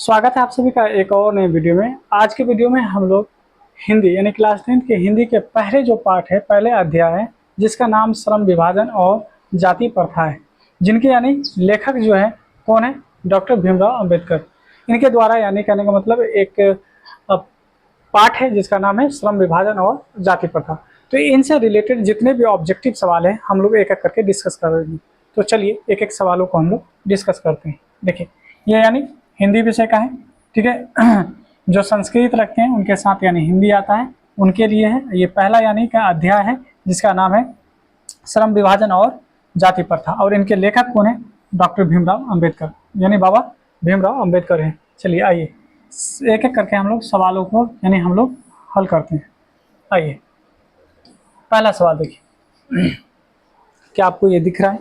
स्वागत है आप सभी का एक और नए वीडियो में। आज के वीडियो में हम लोग हिंदी यानी क्लास 10 के हिंदी के पहले जो पार्ट है, पहले अध्याय है, जिसका नाम श्रम विभाजन और जाति प्रथा है, जिनके यानी लेखक जो है कौन है, डॉक्टर भीमराव अंबेडकर। इनके द्वारा यानी कहने का मतलब एक पार्ट है जिसका नाम है श्रम विभाजन और जाति प्रथा। तो इनसे रिलेटेड जितने भी ऑब्जेक्टिव सवाल है हम लोग एक एक करके डिस्कस करेंगे। तो चलिए एक एक सवालों को हम लोग डिस्कस करते हैं। देखिए ये यानी हिंदी विषय का है, ठीक है। जो संस्कृत रखते हैं उनके साथ यानी हिंदी आता है, उनके लिए है। ये पहला यानी का अध्याय है जिसका नाम है श्रम विभाजन और जाति प्रथा, और इनके लेखक कौन है, डॉक्टर भीमराव अंबेडकर, यानी बाबा भीमराव अंबेडकर है। चलिए आइए एक एक करके हम लोग सवालों को यानी हम लोग हल करते हैं। आइए पहला सवाल देखिए। क्या आपको ये दिख रहा है?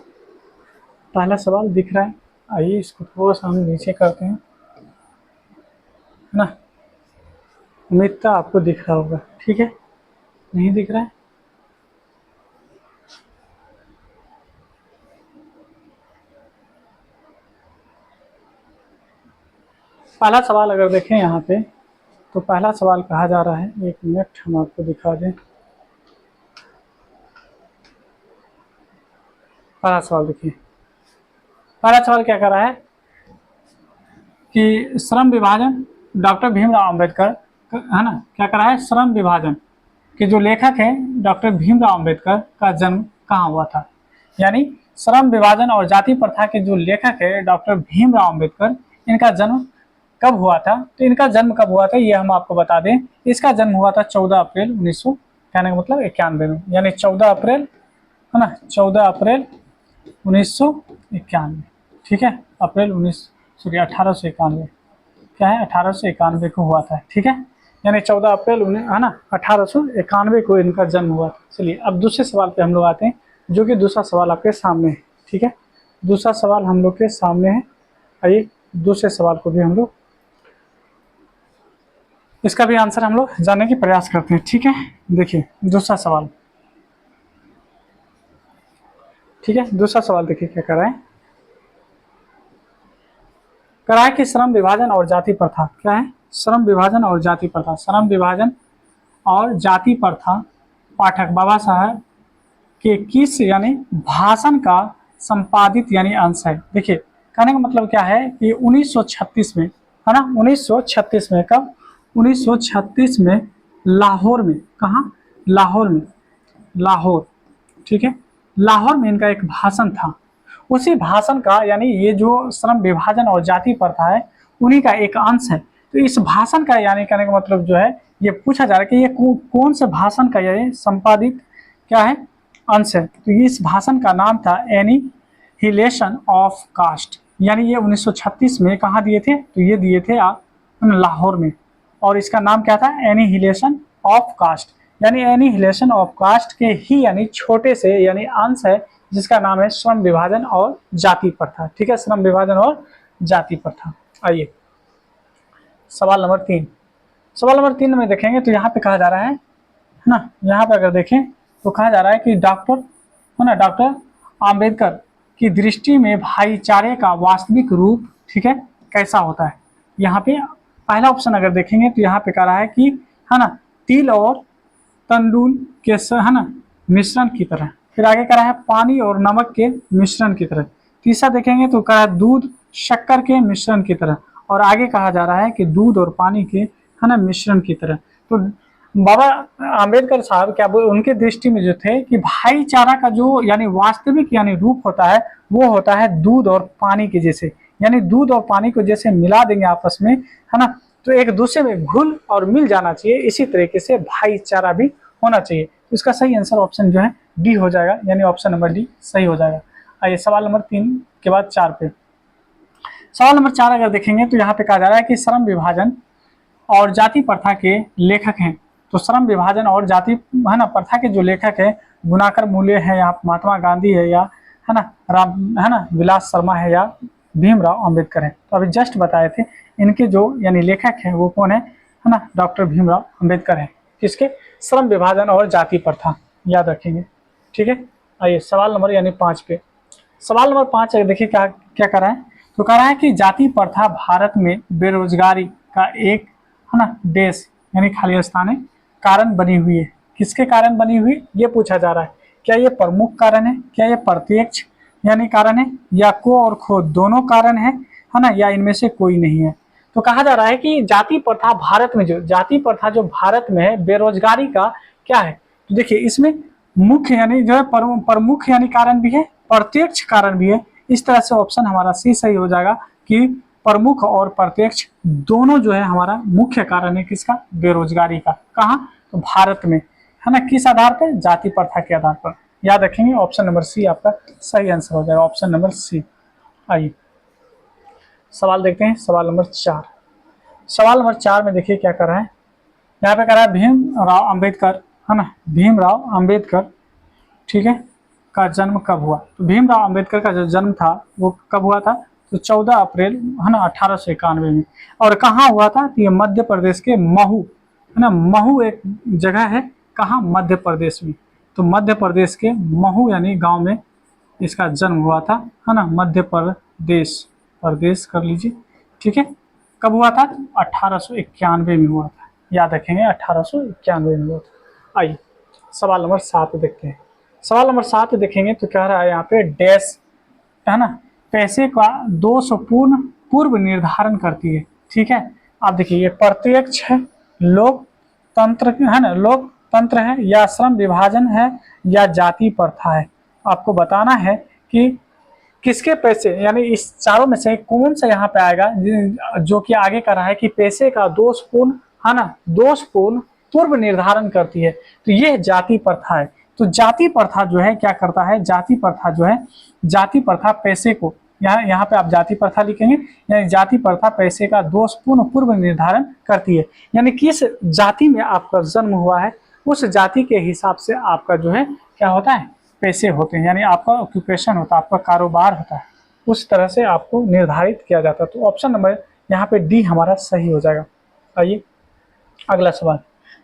पहला सवाल दिख रहा है? आइए इसको थोड़ा सा हम नीचे करते हैं, है ना। उम्मीद था आपको दिख रहा होगा, ठीक है। नहीं दिख रहा है? पहला सवाल अगर देखें यहाँ पे, तो पहला सवाल कहा जा रहा है, एक मिनट हम आपको दिखा दें। पहला सवाल देखिए, पहला सवाल क्या कर रहा है कि श्रम विभाजन डॉक्टर भीमराव अंबेडकर, है ना, क्या कर रहा है, श्रम विभाजन के जो लेखक है डॉक्टर भीमराव अंबेडकर का जन्म कहाँ हुआ था। यानी श्रम विभाजन और जाति प्रथा के जो लेखक है डॉक्टर भीमराव अंबेडकर, इनका जन्म कब हुआ था। तो इनका जन्म कब हुआ था ये हम आपको बता दें। इसका जन्म हुआ था 14 अप्रैल 1900 कहने का मतलब 91 में, यानी 14 अप्रैल, है ना, 14 अप्रैल 1991, ठीक है। अप्रैल 1891, क्या है, 1891 को हुआ था, ठीक है। यानी 14 अप्रैल है ना 1891 को इनका जन्म हुआ था। चलिए अब दूसरे सवाल पे हम लोग आते हैं, जो कि दूसरा सवाल आपके सामने है, ठीक है। दूसरा सवाल हम लोग के सामने है। आइए दूसरे सवाल को भी हम लोग, इसका भी आंसर हम लोग जानने की प्रयास करते हैं, ठीक है। देखिए दूसरा सवाल, ठीक है। दूसरा सवाल देखिए क्या कर रहा है, करा है कि श्रम विभाजन और जाति प्रथा, क्या है, श्रम विभाजन और जाति प्रथा, श्रम विभाजन और जाति प्रथा पाठक बाबा साहब के किस यानी भाषण का संपादित यानी अंश है। देखिए कहने का मतलब क्या है कि 1936 में, है ना, 1936 में, कब, 1936 में लाहौर में, कहाँ, लाहौर में, लाहौर, ठीक है, लाहौर में इनका एक भाषण था। उसी भाषण का यानी ये जो श्रम विभाजन और जाति प्रथा है उन्हीं का एक अंश है। तो इस भाषण का यानी कहने का मतलब जो है ये पूछा जा रहा है कि ये कौन से भाषण का ये संपादित क्या है, अंश है। तो इस भाषण का नाम था एनिहिलेशन ऑफ कास्ट, यानी ये 1936 में कहाँ दिए थे, तो ये दिए थे आप लाहौर में, और इसका नाम क्या था, एनिहिलेशन ऑफ कास्ट, यानी एनिहिलेशन ऑफ कास्ट के ही यानी छोटे से यानी अंश है जिसका नाम है श्रम विभाजन और जाति प्रथा, ठीक है, श्रम विभाजन और जाति प्रथा। आइए सवाल नंबर 3, सवाल नंबर 3 में देखेंगे तो यहाँ पे कहा जा रहा है ना, यहाँ पे अगर देखें तो कहा जा रहा है कि डॉक्टर, है ना, डॉक्टर अंबेडकर की दृष्टि में भाईचारे का वास्तविक रूप, ठीक है, कैसा होता है। यहाँ पे पहला ऑप्शन अगर देखेंगे तो यहाँ पे कह रहा है कि, है ना, तिल और तंदूल के है ना मिश्रण की तरह, फिर आगे कह रहा है पानी और नमक के मिश्रण की तरह, तीसरा देखेंगे तो कह रहा है दूध शक्कर के मिश्रण की तरह, और आगे कहा जा रहा है कि दूध और पानी के, है ना, मिश्रण की तरह। तो बाबा आम्बेडकर साहब क्या उनके दृष्टि में जो थे कि भाईचारा का जो यानी वास्तविक यानी रूप होता है वो होता है दूध और पानी के जैसे, यानी दूध और पानी को जैसे मिला देंगे आपस में, है ना, तो एक दूसरे में घुल और मिल जाना चाहिए, इसी तरीके से भाईचारा भी होना चाहिए। तो इसका सही आंसर ऑप्शन जो है डी हो जाएगा, यानी ऑप्शन नंबर डी सही हो जाएगा। आइए सवाल नंबर 3 के बाद 4 पे, सवाल नंबर 4 अगर देखेंगे तो यहाँ पे कहा जा रहा है कि श्रम विभाजन और जाति प्रथा के लेखक हैं। तो श्रम विभाजन और जाति, है ना, प्रथा के जो लेखक है गुणाकर मूल्य है या महात्मा गांधी है या, है ना, है ना, विलास शर्मा है या भीमराव अंबेडकर है। तो अभी जस्ट बताए थे इनके जो यानी लेखक है वो कौन है ना, डॉक्टर भीमराव अंबेडकर है, किसके, श्रम विभाजन और जाति प्रथा, याद रखेंगे, ठीक है। आइए सवाल नंबर यानी 5 पे, सवाल नंबर 5 देखिए क्या क्या कर रहा है। तो कह रहा है कि जाति प्रथा भारत में बेरोजगारी का एक है ना देश यानी खाली स्थान है कारण बनी हुई है। किसके कारण बनी हुई ये पूछा जा रहा है। क्या ये प्रमुख कारण है, क्या ये प्रत्यक्ष यानी कारण है, या को और खो दोनों कारण है ना, या इनमें से कोई नहीं है। तो कहा जा रहा है कि जाति प्रथा भारत में जो जाति प्रथा जो भारत में है बेरोजगारी का क्या है। तो देखिए इसमें मुख्य यानी जो है प्रमुख यानी कारण भी है, प्रत्यक्ष कारण भी है। इस तरह से ऑप्शन हमारा सी सही हो जाएगा कि प्रमुख और प्रत्यक्ष दोनों जो है हमारा मुख्य कारण है किसका, बेरोजगारी का। कहाँ, तो भारत में, है ना। किस आधार पर, जाति प्रथा के आधार पर। याद रखेंगे ऑप्शन नंबर सी आपका सही आंसर हो जाएगा, ऑप्शन नंबर सी। आइए सवाल देखते हैं, सवाल नंबर 4। सवाल नंबर 4 में देखिए क्या कर रहा है। यहाँ पे कह रहा है भीमराव अंबेडकर, है ना, भीमराव अंबेडकर, ठीक है, का जन्म कब हुआ। तो भीमराव अंबेडकर का जो जन्म था वो कब हुआ था, तो 14 अप्रैल, है ना, 1891 में। और कहाँ हुआ था, तो ये मध्य प्रदेश के महू, है ना, महू एक जगह है, कहाँ, मध्य प्रदेश में। तो मध्य प्रदेश के महू यानी गांव में इसका जन्म हुआ था, है ना, मध्य प्रदेश, प्रदेश कर लीजिए, ठीक है। कब हुआ था, 1891 में हुआ था। याद रखेंगे 1891 में हुआ था। आइए सवाल नंबर 7 देखते हैं। सवाल नंबर 7 देखेंगे तो कह रहा है यहाँ पे डैश, है ना, पैसे का दोष पूर्व निर्धारण करती है, ठीक है। आप देखिए ये प्रत्यक्ष है, लोकतंत्र है ना, लोकतंत्र है, या श्रम विभाजन है, या जाति प्रथा है। आपको बताना है कि किसके पैसे, यानी इस चारों में से कौन सा यहाँ पे आएगा जो कि आगे कर रहा है कि पैसे का दोषपूर्ण, है ना, दोषपूर्ण पूर्व निर्धारण करती है। तो ये जाति प्रथा है। तो जाति प्रथा जो है क्या करता है, जाति प्रथा जो है, जाति प्रथा पैसे को, यहाँ पे आप जाति प्रथा लिखेंगे, यानी जाति प्रथा पैसे का दोषपूर्ण पूर्व निर्धारण करती है। यानी किस जाति में आपका जन्म हुआ है उस जाति के हिसाब से आपका जो है क्या होता है, पैसे होते हैं, यानी आपका ऑक्यूपेशन होता है, आपका कारोबार होता है, उस तरह से आपको निर्धारित किया जाता है। तो ऑप्शन नंबर यहाँ पे डी हमारा सही हो जाएगा। आइए अगला सवाल,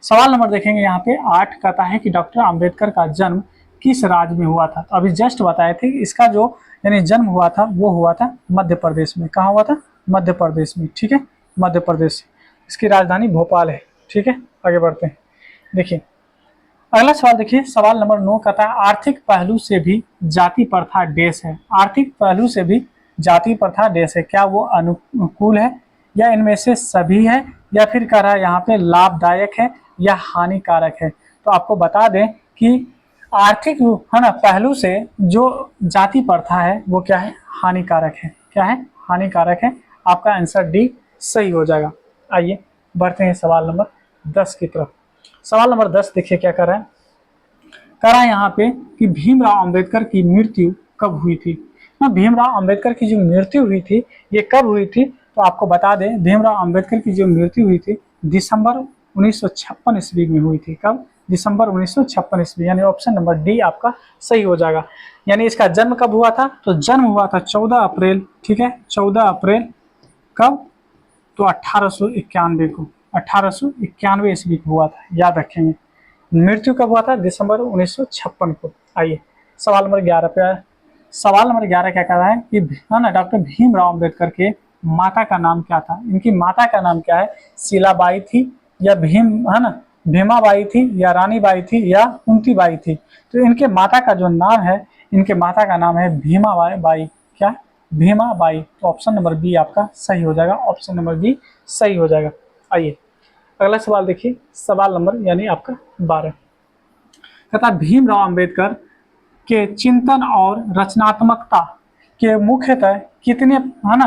सवाल नंबर देखेंगे यहाँ पे 8 कहता है कि डॉक्टर अंबेडकर का जन्म किस राज्य में हुआ था। तो अभी जस्ट बताए थे कि इसका जो यानी जन्म हुआ था वो हुआ था मध्य प्रदेश में। कहाँ हुआ था, मध्य प्रदेश में, ठीक है, मध्य प्रदेश। इसकी राजधानी भोपाल है, ठीक है। आगे बढ़ते हैं, देखिए अगला सवाल देखिए, सवाल नंबर 9 कहता है आर्थिक पहलू से भी जाति प्रथा देश है। आर्थिक पहलू से भी जाति प्रथा देश है, क्या वो अनुकूल है, या इनमें से सभी है, या फिर कह रहा है यहाँ पे लाभदायक है या हानिकारक है। तो आपको बता दें कि आर्थिक है ना पहलू से जो जाति प्रथा है वो क्या है, हानिकारक है। क्या है, हानिकारक है। आपका आंसर डी सही हो जाएगा। आइए बढ़ते हैं सवाल नंबर 10 की तरफ। सवाल नंबर 10 देखिए क्या कर रहा है, कह रहा है यहाँ पे कि भीमराव अंबेडकर की मृत्यु कब हुई थी। ना, भीमराव अंबेडकर की जो मृत्यु हुई थी ये कब हुई थी, तो आपको बता दें भीमराव अंबेडकर की जो मृत्यु हुई थी दिसंबर 1956 ईस्वी में हुई थी। कब, दिसंबर 1956 ईस्वी, यानी ऑप्शन नंबर डी आपका सही हो जाएगा। यानी इसका जन्म कब हुआ था, तो जन्म हुआ था 14 अप्रैल, ठीक है, 14 अप्रैल कब, तो 1891 को, 1891 ईस्वी को हुआ था। याद रखेंगे। मृत्यु कब हुआ था, दिसंबर 1956 को। आइए सवाल नंबर 11 पे आए। सवाल नंबर 11 क्या कह रहा है कि है ना डॉक्टर भीमराव अंबेडकर के माता का नाम क्या था। इनकी माता का नाम क्या है, शीलाबाई थी, या भीम, है ना, भीमाबाई थी, या रानीबाई थी, या कुंतीबाई थी। तो इनके माता का जो नाम है, इनके माता का नाम है भीमाबाई। क्या, भीमाबाई। तो ऑप्शन नंबर बी आपका सही हो जाएगा, ऑप्शन नंबर बी सही हो जाएगा। आइए अगला सवाल देखिए, सवाल नंबर यानी आपका 12 कहता भीमराव अंबेडकर के चिंतन और रचनात्मकता के मुख्यतः कितने, है ना,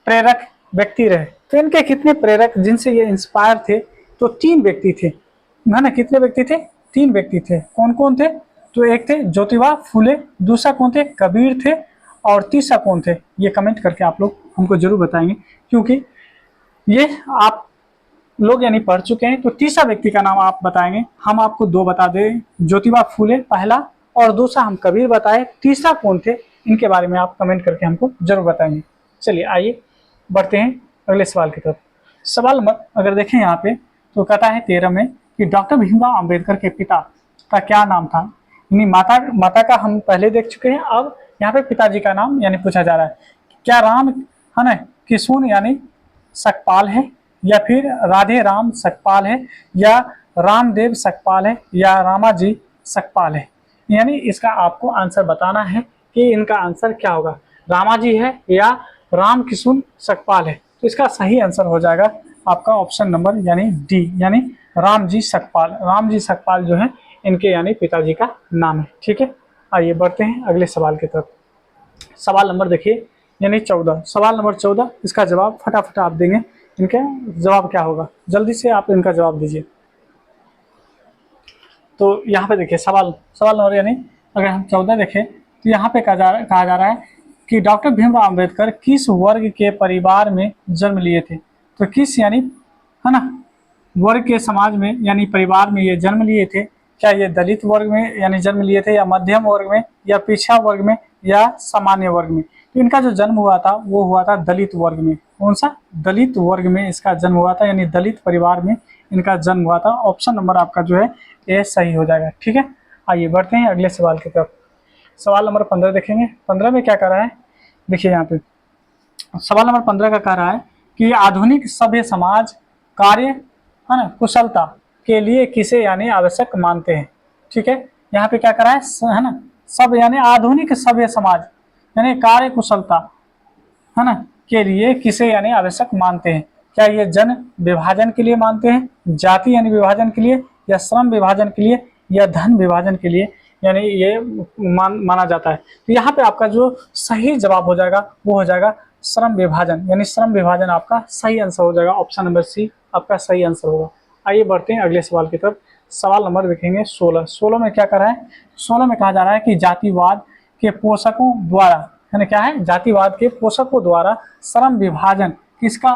प्रेरक व्यक्ति रहे। तो इनके कितने प्रेरक जिनसे ये इंस्पायर थे, तो 3 व्यक्ति थे, है ना। कितने व्यक्ति थे, 3 व्यक्ति थे। कौन कौन थे, तो एक थे ज्योतिबा फुले, दूसरा कौन थे, कबीर थे, और तीसरा कौन थे, ये कमेंट करके आप लोग हमको जरूर बताएंगे, क्योंकि ये आप लोग यानी पढ़ चुके हैं। तो तीसरा व्यक्ति का नाम आप बताएंगे, हम आपको 2 बता दें, ज्योतिबा फुले पहला, और दूसरा हम कबीर बताए, तीसरा कौन थे इनके बारे में आप कमेंट करके हमको जरूर बताएंगे। चलिए आइए बढ़ते हैं अगले सवाल की तरफ। सवाल नंबर अगर देखें यहाँ पे तो कहता है 13 में कि डॉक्टर भीमराव अंबेडकर के पिता का क्या नाम था। यानी माता का हम पहले देख चुके हैं, अब यहाँ पे पिताजी का नाम यानी पूछा जा रहा है। क्या है ना, किशुन यानी सकपाल है, या फिर राधे राम सकपाल है, या रामदेव सकपाल है, या रामाजी सकपाल है। यानी इसका आपको आंसर बताना है कि इनका आंसर क्या होगा, रामाजी है या राम किशुन सकपाल है। तो इसका सही आंसर हो जाएगा आपका ऑप्शन नंबर यानी डी, यानी रामजी सकपाल। रामजी सकपाल जो है इनके यानी पिताजी का नाम है। ठीक है, आइए बढ़ते हैं अगले सवाल की तरफ। सवाल नंबर देखिए यानी 14, सवाल नंबर 14, इसका जवाब फटाफट आप देंगे। इनका जवाब क्या होगा, जल्दी से आप इनका जवाब दीजिए। तो यहाँ पे देखिए सवाल नंबर यानी अगर हम 14 देखें तो यहाँ पे कहा जा रहा है कि डॉक्टर भीमराव अंबेडकर किस वर्ग के परिवार में जन्म लिए थे। तो किस यानी है ना वर्ग के समाज में यानी परिवार में ये जन्म लिए थे। क्या ये दलित वर्ग में यानी जन्म लिए थे, या मध्यम वर्ग में, या पिछड़ा वर्ग में, या सामान्य वर्ग में। तो इनका जो जन्म हुआ था वो हुआ था दलित वर्ग में। कौन सा, दलित वर्ग में इसका जन्म हुआ था, यानी दलित परिवार में इनका जन्म हुआ था। ऑप्शन नंबर आपका जो है ये सही हो जाएगा। ठीक है, आइए बढ़ते हैं अगले सवाल की तरफ। सवाल नंबर 15 देखेंगे। 15 में क्या कर रहा है, देखिए यहाँ पे सवाल नंबर 15 का कह रहा है कि आधुनिक सभ्य समाज कार्य है ना कुशलता के लिए किसे यानी आवश्यक मानते हैं। ठीक है, यहाँ पे क्या कर रहा है ना, सब यानी आधुनिक सभ्य समाज यानी कार्य कुशलता है ना के लिए किसे यानी आवश्यक मानते हैं। क्या ये जन विभाजन के लिए मानते हैं, जाति यानी विभाजन के लिए, या श्रम विभाजन के लिए, या धन विभाजन के लिए यानी ये माना जाता है। तो यहाँ पे आपका जो सही जवाब हो जाएगा वो हो जाएगा श्रम विभाजन, यानी श्रम विभाजन आपका सही आंसर हो जाएगा। ऑप्शन नंबर सी आपका सही आंसर होगा। आइए बढ़ते हैं अगले सवाल की तरफ। सवाल नंबर देखेंगे 16। 16 में क्या कर रहा है, 16 में कहा जा रहा है कि जातिवाद के पोषकों द्वारा यानी क्या है, जातिवाद के पोषकों द्वारा श्रम विभाजन किसका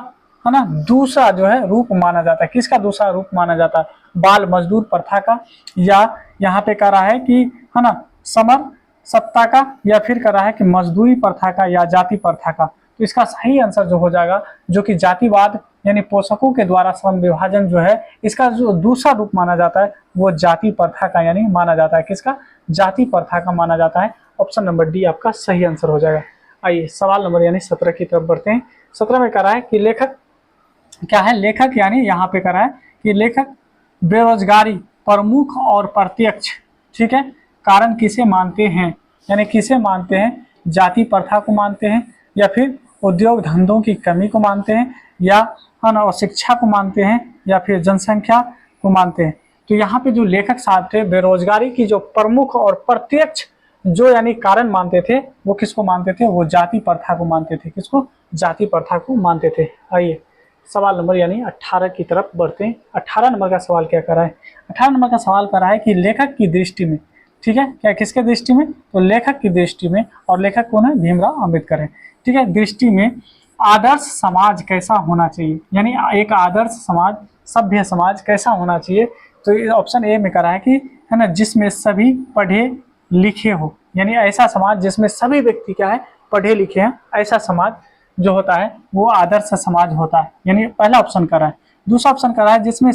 है ना दूसरा जो है रूप माना जाता है। किसका दूसरा रूप माना जाता है, बाल मजदूर प्रथा का, या यहाँ पे कह रहा है कि है ना समर सत्ता का, या फिर कह रहा है कि मजदूरी प्रथा का, या जाति प्रथा का। तो इसका सही आंसर जो हो जाएगा जो कि जातिवाद यानी पोषकों के द्वारा श्रम विभाजन जो है इसका जो दूसरा रूप माना जाता है वो जाति प्रथा का यानी माना जाता है। किसका, जाति प्रथा का माना जाता है। ऑप्शन नंबर डी आपका सही आंसर हो जाएगा। आइए सवाल नंबर यानी 17 की तरफ बढ़ते हैं। 17 में कह रहा है कि लेखक क्या है, लेखक यानी यहाँ पे कह रहा है कि लेखक बेरोजगारी प्रमुख और प्रत्यक्ष ठीक है कारण किसे मानते हैं, यानी किसे मानते हैं, जाति प्रथा को मानते हैं, या फिर उद्योग धंधों की कमी को मानते हैं, या है ना शिक्षा को मानते हैं, या फिर जनसंख्या को मानते हैं। तो यहाँ पे जो लेखक साहब थे बेरोजगारी की जो प्रमुख और प्रत्यक्ष जो यानी कारण मानते थे वो किसको मानते थे, वो जाति प्रथा को मानते थे। किसको, जाति प्रथा को मानते थे। आइए सवाल नंबर यानी 18 की तरफ बढ़ते हैं। 18 नंबर का सवाल क्या कर रहा है, 18 नंबर का सवाल कर रहा है कि लेखक की दृष्टि में ठीक है, क्या किसके दृष्टि में, तो लेखक की दृष्टि में, और लेखक कौन है, भीमराव अंबेडकर है। ठीक है, दृष्टि में आदर्श समाज कैसा होना चाहिए, यानी एक आदर्श समाज सभ्य समाज कैसा होना चाहिए। तो ऑप्शन ए में करा है कि है ना जिसमें सभी पढ़े लिखे हो, यानी ऐसा समाज जिसमें सभी व्यक्ति क्या है पढ़े लिखे हैं, ऐसा समाज जो होता है वो आदर्श समाज होता है। यानी पहला ऑप्शन करा है। दूसरा ऑप्शन करा है जिसमें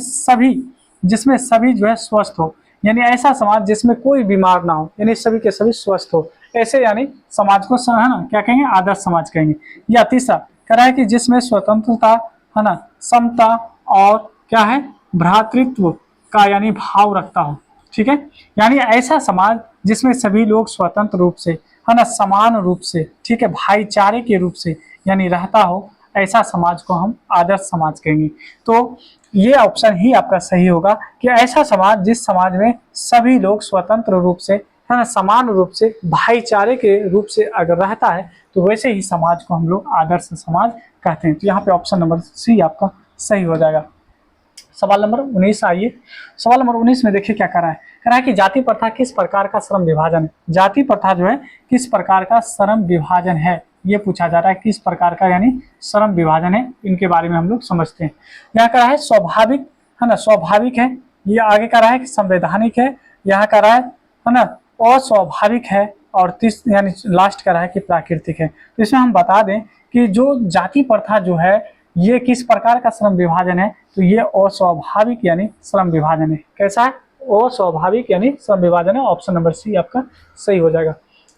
सभी जो है स्वस्थ हो, यानी ऐसा समाज जिसमें कोई बीमार ना हो, यानी सभी के सभी स्वस्थ हो, ऐसे यानी समाज को है ना क्या कहेंगे, आदर्श समाज कहेंगे। या तीसरा कह रहा है कि जिसमें स्वतंत्रता है ना समता और क्या है भ्रातृत्व का यानी भाव रखता हो। ठीक है, यानी ऐसा समाज जिसमें सभी लोग स्वतंत्र रूप से है ना समान रूप से ठीक है भाईचारे के रूप से यानी रहता हो, ऐसा समाज को हम आदर्श समाज कहेंगे। तो ये ऑप्शन ही आपका सही होगा कि ऐसा समाज जिस समाज में सभी लोग स्वतंत्र रूप से है ना समान रूप से भाईचारे के रूप से अगर रहता है तो वैसे ही समाज को हम लोग आदर्श समाज कहते हैं। तो यहाँ पे ऑप्शन नंबर सी आपका सही हो जाएगा। सवाल नंबर 19 आइए। सवाल नंबर 19 में देखिए क्या कह रहा है कि जाति प्रथा किस प्रकार का श्रम विभाजन है। जाति प्रथा जो है किस प्रकार का श्रम विभाजन है ये पूछा जा रहा है, किस प्रकार का यानी श्रम विभाजन है, इनके बारे में हम लोग समझते हैं। यहाँ कह रहा है स्वाभाविक है ना, स्वाभाविक है, ये आगे कह रहा है कि संवैधानिक है, यहाँ कह रहा है ना अस्वाभाविक है, और तीस यानी लास्ट कह रहा है कि प्राकृतिक है। तो इसमें हम बता दें कि जो जाति प्रथा जो है ये किस प्रकार का श्रम विभाजन है, तो ये अस्वाभाविक यानी श्रम विभाजन है। कैसा है, अस्वाभाविक यानी श्रम विभाजन है। ऑप्शन नंबर सी आपका सही हो जाएगा।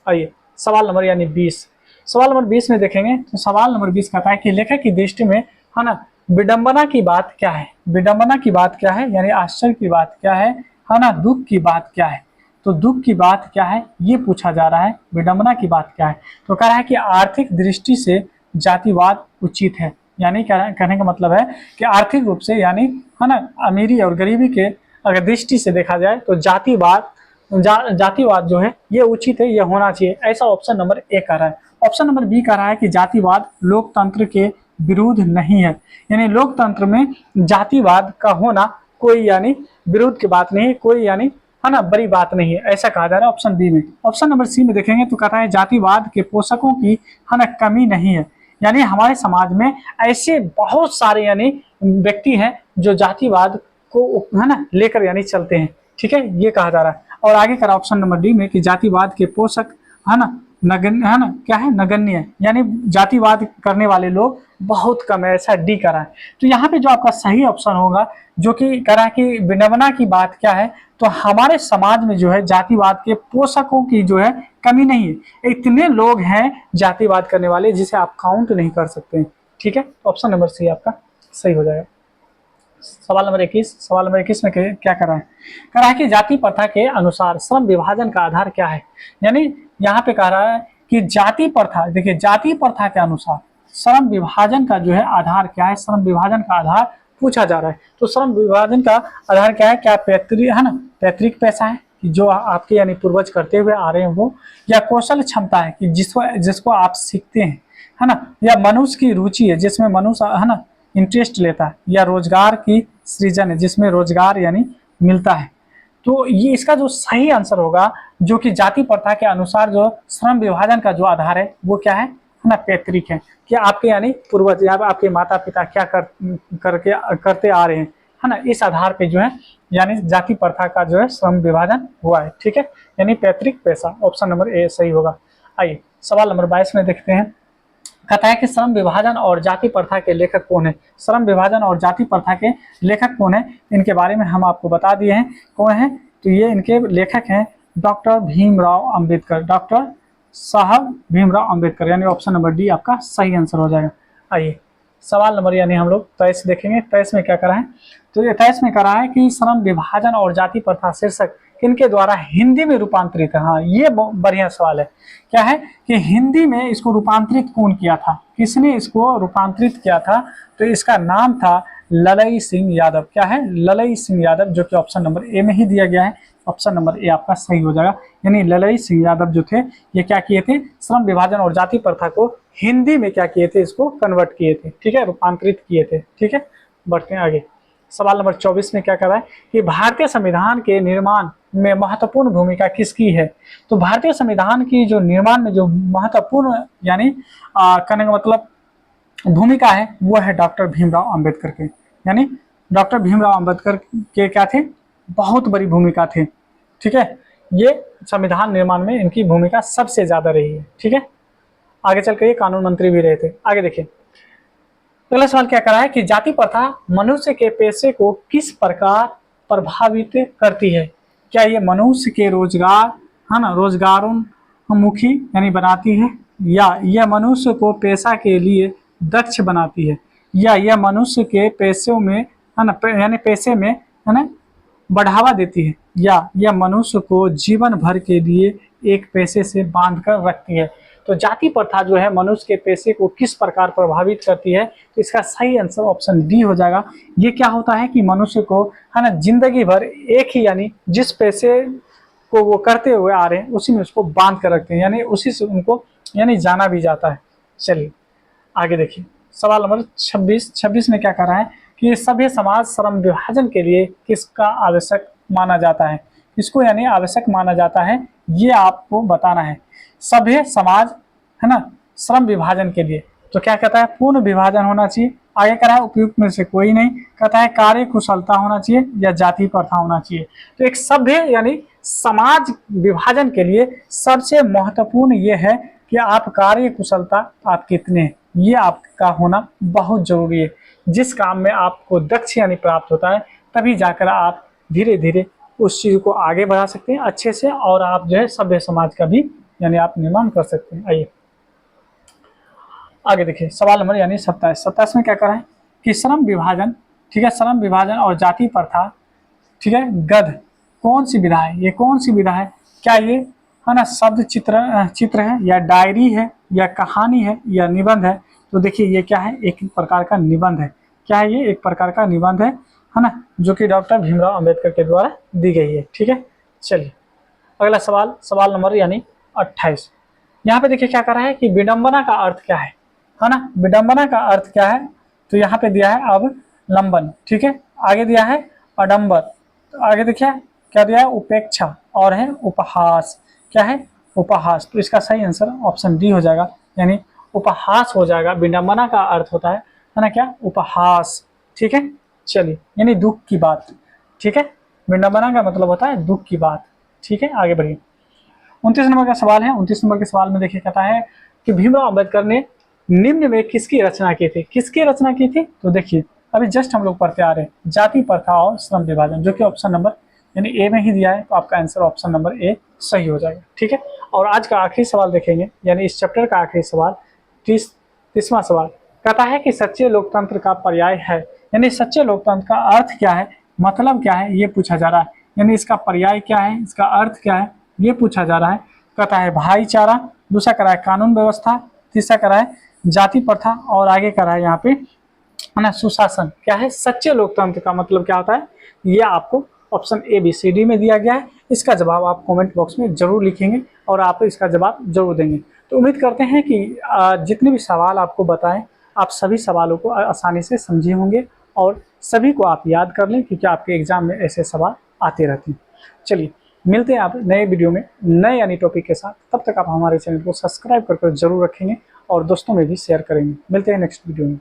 आइए सवाल नंबर यानी 20। सवाल नंबर 20 में देखेंगे तो सवाल नंबर 20 कहता है कि लेखक की दृष्टि में, है ना, विडंबना की बात क्या है। विडंबना की बात क्या है यानी आश्चर्य की बात क्या है ना, दुख की बात क्या है। तो दुख की बात क्या है ये पूछा जा रहा है, विडंबना की बात क्या है। तो कह रहा है कि आर्थिक दृष्टि से जातिवाद उचित है, यानी कहने का मतलब है कि आर्थिक रूप से यानी, है ना, अमीरी और गरीबी के अगर दृष्टि से देखा जाए तो जातिवाद जो है ये उचित है, ये होना चाहिए, ऐसा ऑप्शन नंबर ए कह रहा है। ऑप्शन नंबर बी कह रहा है कि जातिवाद लोकतंत्र के विरुद्ध नहीं है, यानी लोकतंत्र में जातिवाद का होना कोई यानी विरोध की बात नहीं है, कोई यानी, है ना, बड़ी बात नहीं है, ऐसा कहा जा रहा है ऑप्शन बी में। ऑप्शन नंबर सी में देखेंगे तो कहता है जातिवाद के पोषकों की, है ना, कमी नहीं है, यानी हमारे समाज में ऐसे बहुत सारे यानी व्यक्ति हैं जो जातिवाद को, है ना, लेकर यानी चलते हैं, ठीक है, ये कहा जा रहा है। और आगे का ऑप्शन नंबर डी में कि जातिवाद के पोषक, है ना, नगण्य, है ना, क्या है, नगण्य, यानी जातिवाद करने वाले लोग बहुत कम है, ऐसा डी करा है। तो यहाँ पे जो आपका सही ऑप्शन होगा जो कि करा कि विडंबना की बात क्या है, तो हमारे समाज में जो है जातिवाद के पोषकों की जो है कमी नहीं है, इतने लोग हैं जातिवाद करने वाले जिसे आप काउंट नहीं कर सकते, ठीक है। ऑप्शन नंबर सी आपका सही हो जाएगा। सवाल नंबर 21, सवाल नंबर 21 में क्या कर रहा है, कह रहा है कि जाति प्रथा के अनुसार श्रम विभाजन का आधार क्या है, यानी यहाँ पे कह रहा है कि जाति प्रथा, देखिए जाति प्रथा के अनुसार श्रम विभाजन का जो है आधार क्या है, श्रम विभाजन का आधार पूछा जा रहा है। तो श्रम विभाजन का आधार क्या है, क्या पैतृक, है ना, पैतृक पैसा है कि जो आपके यानी पूर्वज करते हुए आ रहे हैं वो, या कौशल क्षमता है कि जिसको आप सीखते हैं, है ना, या मनुष्य की रुचि है जिसमें मनुष्य, है ना, इंटरेस्ट लेता है, या रोजगार की सृजन है जिसमें रोजगार यानी मिलता है। तो ये इसका जो सही आंसर होगा जो कि जाति प्रथा के अनुसार जो श्रम विभाजन का जो आधार है वो क्या है ना, पैतृक है, कि आपके यानी पूर्वज या आपके माता पिता क्या करते आ रहे हैं, है ना, इस आधार पे जो है यानी जाति प्रथा का जो है श्रम विभाजन हुआ है, ठीक है, यानी पैतृक पैसा। ऑप्शन नंबर ए सही होगा। आइए सवाल नंबर 22 में देखते हैं, कहता है कि श्रम विभाजन और जाति प्रथा के लेखक कौन है। श्रम विभाजन और जाति प्रथा के लेखक कौन है, इनके बारे में हम आपको बता दिए हैं कौन है। तो ये इनके लेखक हैं डॉक्टर भीमराव अंबेडकर, डॉक्टर साहब भीमराव अंबेडकर, यानी ऑप्शन नंबर डी आपका सही आंसर हो जाएगा। आइए सवाल नंबर यानी हम लोग 23 देखेंगे। 23 में क्या करा है, तो ये 23 में करा है कि श्रम विभाजन और जाति प्रथा शीर्षक किनके द्वारा हिंदी में रूपांतरित है। हाँ ये बढ़िया सवाल है, क्या है कि हिंदी में इसको रूपांतरित कौन किया था, किसने इसको रूपांतरित किया था, तो इसका नाम था ललई सिंह यादव। क्या है, ललई सिंह यादव, जो कि ऑप्शन नंबर ए में ही दिया गया है। ऑप्शन नंबर ए आपका सही हो जाएगा, यानी ललई सिंह यादव जो थे ये क्या किए थे, श्रम विभाजन और जाति प्रथा को हिंदी में क्या किए थे, इसको कन्वर्ट किए थे, ठीक है, रूपांतरित किए थे, ठीक है। बढ़ते हैं आगे। सवाल नंबर 24 में क्या कर रहा है कि भारतीय संविधान के निर्माण में महत्वपूर्ण भूमिका किसकी है। तो भारतीय संविधान की जो निर्माण में जो महत्वपूर्ण यानी कहने का मतलब भूमिका है वो है डॉक्टर भीमराव अंबेडकर के, यानी डॉक्टर भीमराव अंबेडकर के क्या थे, बहुत बड़ी भूमिका थे, ठीक है। ये संविधान निर्माण में इनकी भूमिका सबसे ज्यादा रही है, ठीक है। आगे चल कर ये कानून मंत्री भी रहे थे। आगे देखिए अगला सवाल क्या करा है कि जाति प्रथा मनुष्य के पेशे को किस प्रकार प्रभावित करती है। क्या ये मनुष्य के रोजगार, है ना, रोजगारोन्मुखी यानी बनाती है, या यह मनुष्य को पेशा के लिए दक्ष बनाती है, या यह मनुष्य के पैसों में, है ना, यानी पैसे में, है ना, बढ़ावा देती है, या यह मनुष्य को जीवन भर के लिए एक पैसे से बांध कर रखती है। तो जाति प्रथा जो है मनुष्य के पैसे को किस प्रकार प्रभावित करती है, तो इसका सही आंसर ऑप्शन डी हो जाएगा। ये क्या होता है कि मनुष्य को, है ना, जिंदगी भर एक ही यानी जिस पैसे को वो करते हुए आ रहे हैं उसी में उसको बांध कर रखते हैं, यानी उसी से उनको यानी जाना भी जाता है। चलिए आगे देखिए सवाल नंबर 26 में क्या कर रहा है कि सभ्य समाज श्रम विभाजन के लिए किसका आवश्यक माना जाता है, किसको यानी आवश्यक माना जाता है, ये आपको बताना है। सभ्य समाज, है ना, श्रम विभाजन के लिए तो क्या कहता है, पूर्ण विभाजन होना चाहिए। आगे कह रहा है उपयुक्त में से कोई नहीं, कहता है कार्य कुशलता होना चाहिए या जाति प्रथा होना चाहिए। तो एक सभ्य यानी समाज विभाजन के लिए सबसे महत्वपूर्ण ये है कि आप कार्य कुशलता आप कितने हैं, ये आपका होना बहुत जरूरी है। जिस काम में आपको दक्ष यानी प्राप्त होता है तभी जाकर आप धीरे धीरे उस चीज को आगे बढ़ा सकते हैं अच्छे से, और आप जो है सभ्य समाज का भी यानी आप निर्माण कर सकते हैं। आइए आगे देखिए सवाल नंबर यानी 27 में क्या करा है कि श्रम विभाजन, ठीक है, श्रम विभाजन और जाति प्रथा, ठीक है, गद्य कौन सी विधा है, ये कौन सी विधा है, क्या ये है ना शब्द चित्र है या डायरी है या कहानी है या निबंध है। तो देखिए ये क्या है, एक प्रकार का निबंध है। क्या है ये, एक प्रकार का निबंध है ना, जो कि डॉक्टर भीमराव अंबेडकर के द्वारा दी गई है। ठीक है, चलिए अगला सवाल, सवाल नंबर यानी 28। यहाँ पे देखिए क्या कर रहा है कि विडंबना का अर्थ क्या है ना, विडंबना का अर्थ क्या है। तो यहाँ पे दिया है अब लंबन, ठीक है, आगे दिया है आडंबर, तो आगे देखिए क्या दिया है उपेक्षा और है उपहास। क्या है, उपहास। तो इसका सही आंसर ऑप्शन डी हो जाएगा, यानी उपहास हो जाएगा। विडंबना का अर्थ होता है ना क्या, उपहास। ठीक है, चलिए यानी दुख की बात। ठीक है, विडंबना का मतलब होता है दुख की बात। ठीक है, आगे बढ़िए। 29 नंबर का सवाल है। 29 नंबर के सवाल में देखिए कहता है कि भीमराव अंबेडकर ने निम्न में किसकी रचना की थी, किसकी रचना की थी। तो देखिए अभी जस्ट हम लोग पढ़ते आ रहे हैं जाति प्रथा और श्रम विभाजन, जो कि ऑप्शन नंबर यानी ए में ही दिया है। तो आपका आंसर ऑप्शन नंबर ए सही हो जाएगा। ठीक है, और आज का आखिरी सवाल देखेंगे, यानी इस चैप्टर का आखिरी सवाल 30वां सवाल कहता है कि सच्चे लोकतंत्र का पर्याय है, यानी सच्चे लोकतंत्र का अर्थ क्या है, मतलब क्या है, ये पूछा जा रहा है। यानी इसका पर्याय क्या है, इसका अर्थ क्या है, ये पूछा जा रहा है। कहता है भाईचारा, दूसरा करा है कानून व्यवस्था, तीसरा करा है जाति प्रथा और आगे करा है यहाँ पे है ना सुशासन। क्या है सच्चे लोकतंत्र का मतलब क्या होता है, ये आपको option A B C D में दिया गया है। इसका जवाब आप कमेंट बॉक्स में जरूर लिखेंगे और आप इसका जवाब जरूर देंगे। तो उम्मीद करते हैं कि जितने भी सवाल आपको बताएं आप सभी सवालों को आसानी से समझे होंगे और सभी को आप याद कर लें, क्योंकि आपके एग्जाम में ऐसे सवाल आते रहते हैं। चलिए मिलते हैं आप नए वीडियो में नए यानी टॉपिक के साथ। तब तक आप हमारे चैनल को सब्सक्राइब कर जरूर रखेंगे और दोस्तों में भी शेयर करेंगे। मिलते हैं नेक्स्ट वीडियो में।